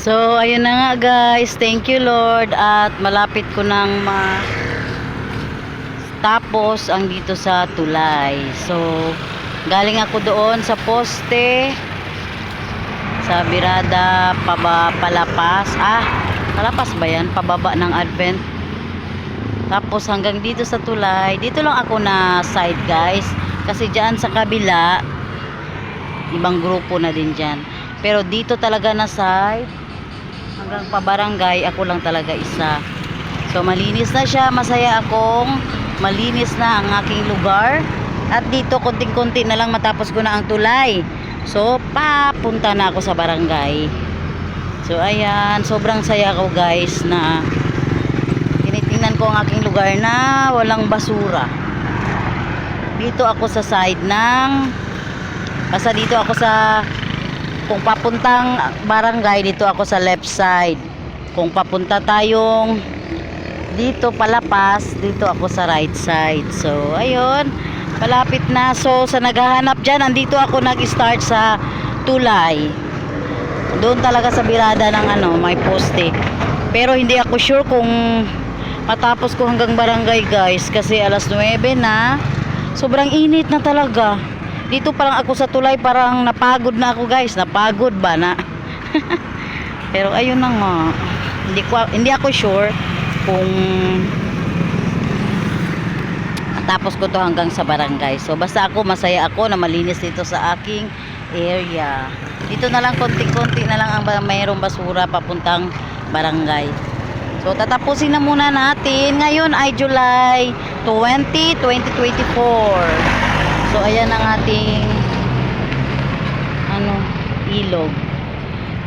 So, ayun na nga guys. Thank you Lord. At malapit ko nang tapos ang dito sa tulay. So, galing ako doon sa poste. Sa birada, palapas. Palapas ba yan? Pababa ng Advent. Tapos hanggang dito sa tulay. Dito lang ako na side guys. Kasi dyan sa kabila, ibang grupo na din dyan. Pero dito talaga na side, hanggang pabarangay, ako lang talaga isa. So malinis na siya, masaya akong malinis na ang aking lugar. At dito konting-konti na lang matapos ko na ang tulay. So papunta na ako sa barangay. So ayan, sobrang saya ko guys na tinitingnan ko ang aking lugar na walang basura. Dito ako sa side ng basta dito ako sa, kung papuntang barangay, dito ako sa left side. Kung papunta tayong dito palapas, dito ako sa right side. So ayun, palapit na. So sa naghahanap dyan, andito ako nag-start sa tulay. Doon talaga sa birada ng may poste. Pero hindi ako sure kung matapos ko hanggang barangay guys, kasi alas 9 na. Sobrang init na talaga. Dito parang ako sa tulay, parang napagod na ako guys. Napagod ba na? Pero ayun na nga. Hindi ako sure kung matapos ko to hanggang sa barangay. So basta ako, masaya ako na malinis dito sa aking area. Dito na lang, konti-konti na lang ang mayroong basura papuntang barangay. So tatapusin na muna natin. Ngayon ay July 20, 2024. So ayan ang ating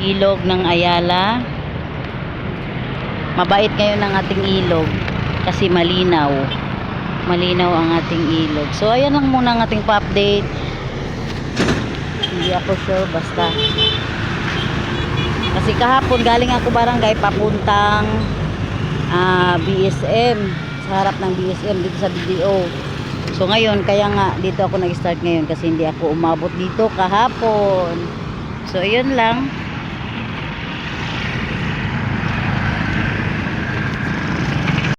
ilog ng Ayala. Mabait ngayon ang ating ilog kasi malinaw ang ating ilog. So ayan lang muna ang ating pa-update. Hindi ako sure, basta kasi kahapon galing ako barangay papuntang BSM, sa harap ng BSM dito sa BDO. So ngayon, kaya nga dito ako nag-start ngayon kasi hindi ako umabot dito kahapon. So ayun lang.